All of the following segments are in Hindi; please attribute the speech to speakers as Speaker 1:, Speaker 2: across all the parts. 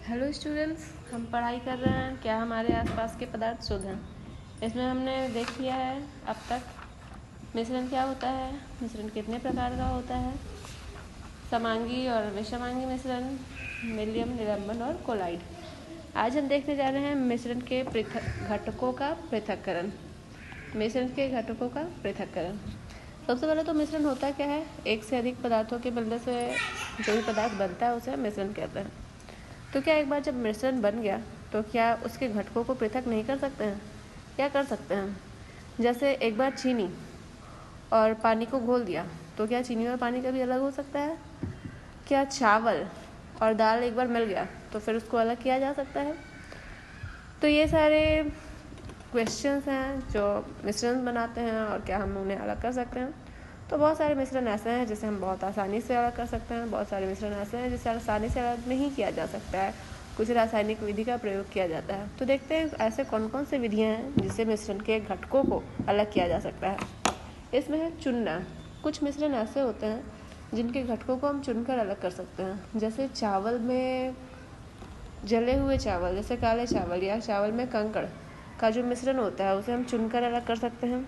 Speaker 1: हेलो स्टूडेंट्स, हम पढ़ाई कर रहे हैं क्या हमारे आसपास के पदार्थ शुद्ध हैं। इसमें हमने देख लिया है अब तक मिश्रण क्या होता है, मिश्रण कितने प्रकार का होता है, समांगी और विषमांगी मिश्रण, मिलियम, निलंबन और कोलाइड। आज हम देखने जा रहे हैं मिश्रण के घटकों का पृथक्करण। मिश्रण के घटकों का पृथक्करण। सबसे पहले तो मिश्रण होता क्या है, एक से अधिक पदार्थों के मिलने से जो भी पदार्थ बनता है उसे मिश्रण कहते हैं। तो क्या एक बार जब मिश्रण बन गया तो क्या उसके घटकों को पृथक नहीं कर सकते हैं? क्या कर सकते हैं? जैसे एक बार चीनी और पानी को घोल दिया तो क्या चीनी और पानी कभी अलग हो सकता है? क्या चावल और दाल एक बार मिल गया तो फिर उसको अलग किया जा सकता है? तो ये सारे क्वेश्चंस हैं जो मिश्रण बनाते हैं और क्या हम उन्हें अलग कर सकते हैं। तो बहुत सारे मिश्रण ऐसे हैं जिसे हम बहुत आसानी से अलग कर सकते हैं, बहुत सारे मिश्रण ऐसे हैं जिसे आसानी से अलग नहीं किया जा सकता है, कुछ रासायनिक विधि का प्रयोग किया जाता है। तो देखते हैं ऐसे कौन कौन से विधियाँ हैं जिससे मिश्रण के घटकों को अलग किया जा सकता है। इसमें है चुनना। कुछ मिश्रण ऐसे होते हैं जिनके घटकों को हम चुनकर अलग कर सकते हैं। जैसे चावल में जले हुए चावल, जैसे काले चावल या चावल में कंकड़ का जो मिश्रण होता है उसे हम चुनकर अलग कर सकते हैं।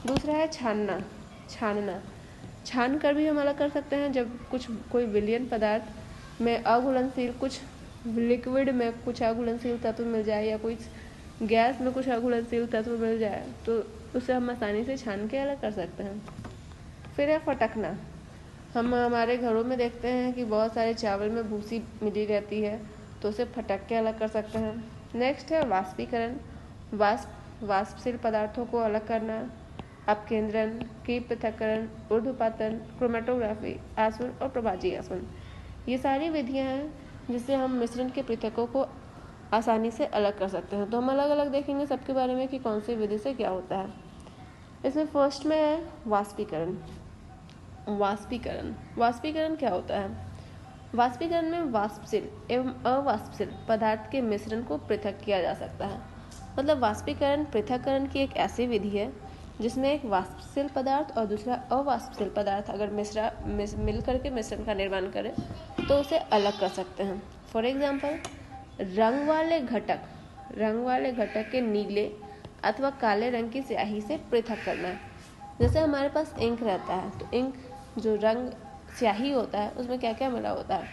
Speaker 1: दूसरा है छानना। छान कर भी हम अलग कर सकते हैं। जब कोई विलयन पदार्थ में अघुलनशील, कुछ लिक्विड में कुछ अघुलनशील तत्व मिल जाए या कुछ गैस में कुछ अघुलनशील तत्व मिल जाए तो उसे हम आसानी से छान के अलग कर सकते हैं। फिर है फटकना। हम हमारे घरों में देखते हैं कि बहुत सारे चावल में भूसी मिली रहती है तो उसे फटक के अलग कर सकते हैं। नेक्स्ट है वाष्पीकरण। वाष्पशील पदार्थों को अलग करना, अपकेंद्रण, की पृथक्करण, ऊर्ध्वपातन, क्रोमेटोग्राफी, आसवन और प्रभाजी आसवन। ये सारी विधियां हैं जिससे हम मिश्रण के पृथकों को आसानी से अलग कर सकते हैं। तो हम अलग अलग देखेंगे सबके बारे में कि कौन सी विधि से क्या होता है। इसमें फर्स्ट में है वाष्पीकरण। वाष्पीकरण क्या होता है? वाष्पीकरण में वाष्पशील एवं अवाष्पशील पदार्थ के मिश्रण को पृथक किया जा सकता है। मतलब वाष्पीकरण पृथक्करण की एक ऐसी विधि है जिसमें एक वाष्पशील पदार्थ और दूसरा अवाष्पशील पदार्थ अगर मिल करके मिश्रण का निर्माण करें तो उसे अलग कर सकते हैं। फॉर एग्जाम्पल, रंग वाले घटक के नीले अथवा काले रंग की स्याही से पृथक करना है। जैसे हमारे पास इंक रहता है तो इंक जो रंग स्याही होता है उसमें क्या क्या मिला होता है,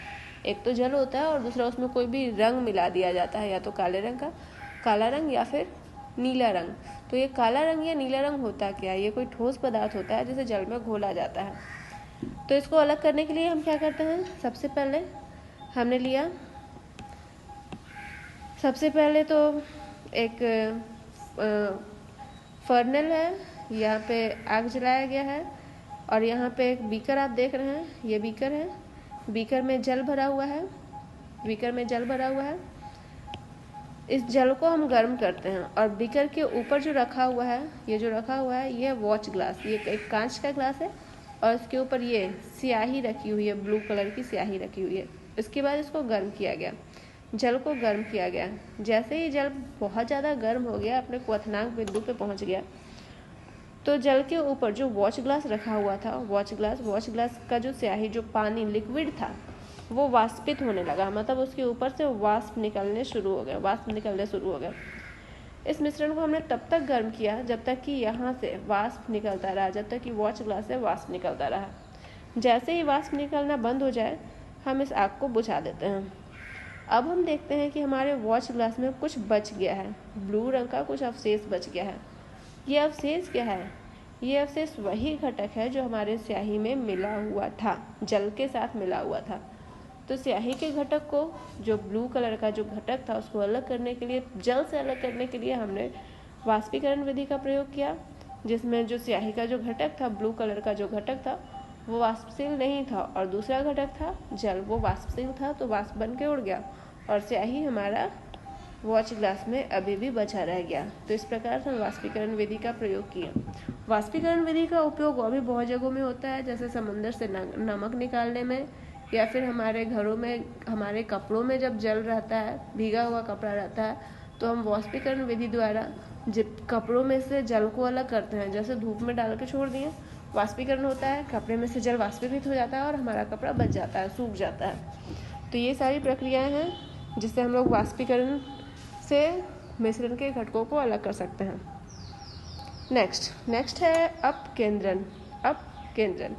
Speaker 1: एक तो जल होता है और दूसरा उसमें कोई भी रंग मिला दिया जाता है, या तो काले रंग का काला रंग या फिर नीला रंग। तो ये काला रंग या नीला रंग होता क्या है? ये कोई ठोस पदार्थ होता है जिसे जल में घोला जाता है। तो इसको अलग करने के लिए हम क्या करते हैं, सबसे पहले तो एक फर्नेल है, यहाँ पे आग जलाया गया है और यहाँ पे एक बीकर आप देख रहे हैं, ये बीकर है। बीकर में जल भरा हुआ है। इस जल को हम गर्म करते हैं और बीकर के ऊपर जो रखा हुआ है ये वॉच ग्लास, ये एक कांच का ग्लास है और इसके ऊपर ये स्याही रखी हुई है, ब्लू कलर की स्याही रखी हुई है। इसके बाद इसको गर्म किया गया, जल को गर्म किया गया। जैसे ही जल बहुत ज़्यादा गर्म हो गया, अपने क्वथनांक बिंदु पे पहुंच गया, तो जल के ऊपर जो वॉच ग्लास रखा हुआ था, वॉच ग्लास का जो स्याही, जो पानी लिक्विड था, वो वाष्पित होने लगा। मतलब उसके ऊपर से वाष्प निकलने शुरू हो गए। इस मिश्रण को हमने तब तक गर्म किया जब तक कि यहाँ से वाष्प निकलता रहा, जब तक कि वॉच ग्लास से वाष्प निकलता रहा। जैसे ही वाष्प निकलना बंद हो जाए, हम इस आग को बुझा देते हैं। अब हम देखते हैं कि हमारे वॉच ग्लास में कुछ बच गया है, ब्लू रंग का कुछ अवशेष बच गया है। ये अवशेष क्या है? ये अवशेष वही घटक है जो हमारे स्याही में मिला हुआ था, जल के साथ मिला हुआ था। तो स्याही के घटक को, जो ब्लू कलर का जो घटक था, उसको अलग करने के लिए, जल से अलग करने के लिए हमने वाष्पीकरण विधि का प्रयोग किया, जिसमें जो स्याही का जो घटक था, ब्लू कलर का जो घटक था, वो वाष्पशील नहीं था और दूसरा घटक था जल, वो वाष्पशील था, तो वाष्प बन के उड़ गया और स्याही हमारा वॉच ग्लास में अभी भी बचा रह गया। तो इस प्रकार से हम वाष्पीकरण विधि का प्रयोग किया। वाष्पीकरण विधि का उपयोग और भी बहुत जगहों में होता है, जैसे समंदर से नमक निकालने में, या फिर हमारे घरों में, हमारे कपड़ों में जब जल रहता है, भीगा हुआ कपड़ा रहता है, तो हम वाष्पीकरण विधि द्वारा जब कपड़ों में से जल को अलग करते हैं। जैसे धूप में डाल के छोड़ दिए, वाष्पीकरण होता है, कपड़े में से जल वाष्पीकृत हो जाता है और हमारा कपड़ा बच जाता है, सूख जाता है। तो ये सारी प्रक्रियाएं हैं जिससे हम लोग वाष्पीकरण से मिश्रण के घटकों को अलग कर सकते हैं। नेक्स्ट है अपकेंद्रण। अपकेंद्रण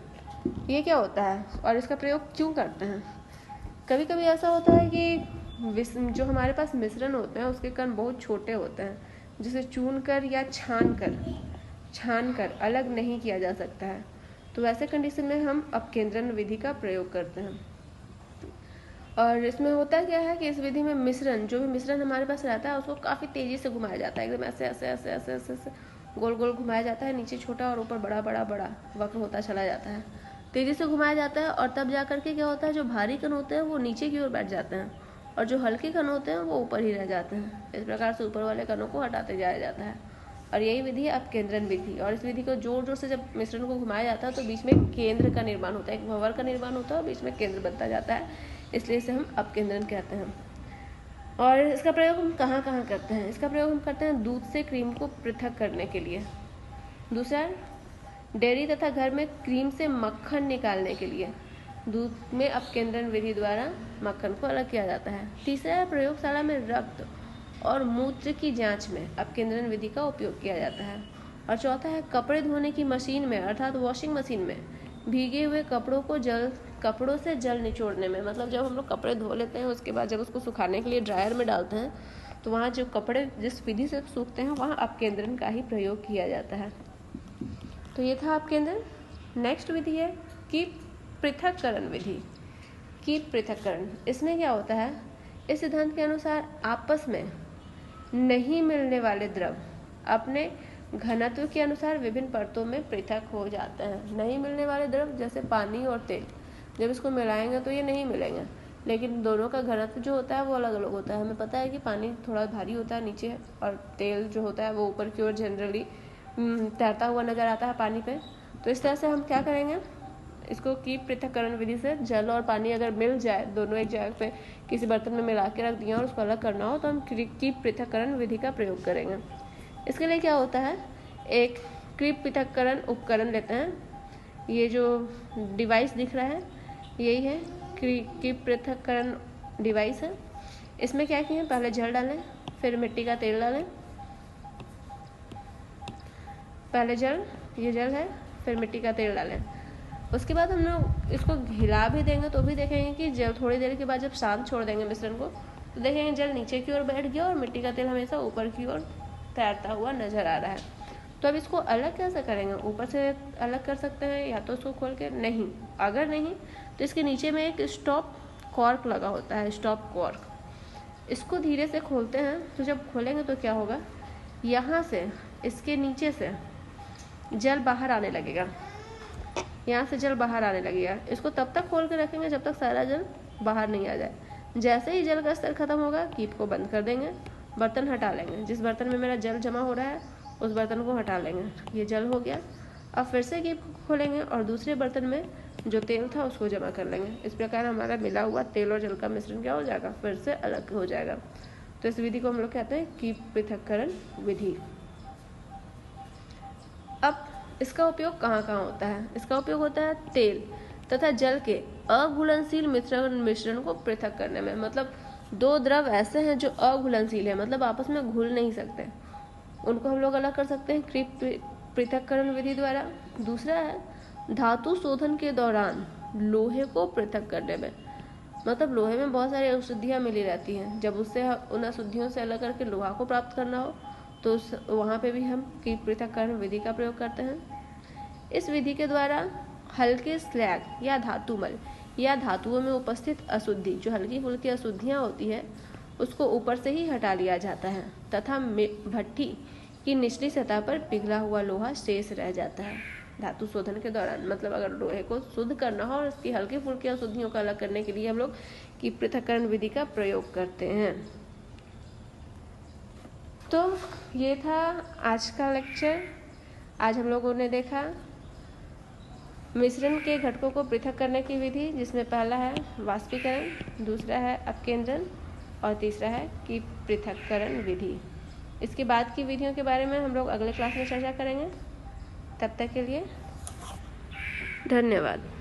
Speaker 1: ये क्या होता है और इसका प्रयोग क्यों करते हैं? कभी कभी ऐसा होता है कि जो हमारे पास मिश्रण होते हैं उसके कण बहुत छोटे होते हैं, जिसे चून कर या छान कर अलग नहीं किया जा सकता है। तो वैसे कंडीशन में हम अपकेंद्रण विधि का प्रयोग करते हैं। और इसमें होता क्या है कि इस विधि में जो भी मिश्रण हमारे पास रहता है उसको काफ़ी तेज़ी से घुमाया जाता है, एकदम ऐसे ऐसे ऐसे ऐसे ऐसे ऐसे गोल गोल घुमाया जाता है, नीचे छोटा और ऊपर बड़ा बड़ा बड़ा वक्र होता चला जाता है, तेज़ी से घुमाया जाता है। और तब जा करके क्या होता है, जो भारी कण होते हैं वो नीचे की ओर बैठ जाते हैं और जो हल्के कण होते हैं वो ऊपर ही रह जाते हैं। इस प्रकार से ऊपर वाले कणों को हटाते जाया जाता है और यही विधि है अपकेंद्रण विधि। और इस विधि को जोर जोर से जब मिश्रण को घुमाया जाता है तो बीच में केंद्र का निर्माण होता है, एक भंवर का निर्माण होता है और बीच में केंद्र बनता जाता है, इसलिए इसे हम अपकेंद्रण कहते हैं। और इसका प्रयोग हम कहाँ कहाँ करते हैं? इसका प्रयोग हम करते हैं दूध से क्रीम को पृथक करने के लिए। दूसरा, डेयरी तथा घर में क्रीम से मक्खन निकालने के लिए दूध में अपकेंद्रण विधि द्वारा मक्खन को अलग किया जाता है। तीसरा है प्रयोगशाला में रक्त और मूत्र की जांच में अपकेंद्रण विधि का उपयोग किया जाता है। और चौथा है कपड़े धोने की मशीन में अर्थात वॉशिंग मशीन में भीगे हुए कपड़ों से जल निचोड़ने में। मतलब जब हम लोग कपड़े धो लेते हैं उसके बाद जब उसको सुखाने के लिए ड्रायर में डालते हैं तो वहाँ जो कपड़े जिस विधि से सूखते हैं वहाँ अपकेंद्रण का ही प्रयोग किया जाता है। तो ये था अपकेंद्रण। नेक्स्ट विधि है कि पृथक्करण विधि। की पृथक्करण, इसमें क्या होता है, इस सिद्धांत के अनुसार आपस में नहीं मिलने वाले द्रव अपने घनत्व के अनुसार विभिन्न परतों में पृथक हो जाते हैं। नहीं मिलने वाले द्रव जैसे पानी और तेल, जब इसको मिलाएंगे तो ये नहीं मिलेंगे, लेकिन दोनों का घनत्व जो होता है वो अलग अलग होता है। हमें पता है कि पानी थोड़ा भारी होता है नीचे और तेल जो होता है वो ऊपर की ओर जनरली तैरता हुआ नजर आता है पानी पे। तो इस तरह से हम क्या करेंगे, इसको की पृथक्करण विधि से जल और पानी अगर मिल जाए, दोनों एक जगह पे किसी बर्तन में मिला के रख दिया और उसको अलग करना हो तो हम की पृथक्करण विधि का प्रयोग करेंगे। इसके लिए क्या होता है, एक क्रीप पृथक्करण उपकरण लेते हैं। ये जो डिवाइस दिख रहा है यही है क्रीप पृथक्करण डिवाइस है। इसमें क्या किए, पहले जल डालें, फिर मिट्टी का तेल डालें। पहले ये जल है, फिर मिट्टी का तेल डालें। उसके बाद हम लोग इसको हिला भी देंगे तो भी देखेंगे कि जब थोड़ी देर के बाद जब शांत छोड़ देंगे मिश्रण को तो देखेंगे जल नीचे की ओर बैठ गया और मिट्टी का तेल हमेशा ऊपर की ओर तैरता हुआ नजर आ रहा है। तो अब इसको अलग कैसे करेंगे, ऊपर से अलग कर सकते हैं या तो इसको खोल के, नहीं, अगर नहीं तो इसके नीचे में एक स्टॉप कॉर्क लगा होता है, स्टॉप कॉर्क। इसको धीरे से खोलते हैं तो जब खोलेंगे तो क्या होगा, यहाँ से इसके नीचे से जल बाहर आने लगेगा, यहाँ से जल बाहर आने लगेगा। इसको तब तक खोल के रखेंगे जब तक सारा जल बाहर नहीं आ जाए। जैसे ही जल का स्तर खत्म होगा कीप को बंद कर देंगे, बर्तन हटा लेंगे। जिस बर्तन में मेरा जल जमा हो रहा है उस बर्तन को हटा लेंगे, ये जल हो गया। अब फिर से कीप को खोलेंगे और दूसरे बर्तन में जो तेल था उसको जमा कर लेंगे। इस प्रकार हमारा मिला हुआ तेल और जल का मिश्रण क्या हो जाएगा, फिर से अलग हो जाएगा। तो इस विधि को हम लोग कहते हैं कीप पृथक्करण विधि। अब इसका उपयोग कहाँ कहाँ होता है, इसका उपयोग होता है तेल तथा जल के अघुलनशील मिश्रण को पृथक करने में। मतलब दो द्रव ऐसे हैं जो अघुलनशील है, मतलब आपस में घुल नहीं सकते, उनको हम लोग अलग कर सकते हैं क्रीप पृथक्करण विधि द्वारा। दूसरा है धातु शोधन के दौरान लोहे को पृथक करने में। मतलब लोहे में बहुत सारी अशुद्धियाँ मिली रहती हैं, जब उससे उन अशुद्धियों से अलग करके लोहा को प्राप्त करना हो तो वहाँ पे भी हम कीप पृथक्करण विधि का प्रयोग करते हैं। इस विधि के द्वारा हल्के स्लैग या धातुमल या धातुओं में उपस्थित अशुद्धि, जो हल्की फुल्की अशुद्धियाँ होती है, उसको ऊपर से ही हटा लिया जाता है तथा भट्टी की निचली सतह पर पिघला हुआ लोहा शेष रह जाता है धातु शोधन के दौरान। मतलब अगर लोहे को शुद्ध करना हो और इसकी हल्की फुल्की अशुद्धियों को अलग करने के लिए हम लोग कीप पृथक्करण विधि का प्रयोग करते हैं। तो ये था आज का लेक्चर। आज हम लोगों ने देखा मिश्रण के घटकों को पृथक करने की विधि, जिसमें पहला है वाष्पीकरण, दूसरा है अपकेंद्रण और तीसरा है कीप पृथक्करण विधि। इसके बाद की विधियों के बारे में हम लोग अगले क्लास में चर्चा करेंगे। तब तक के लिए धन्यवाद।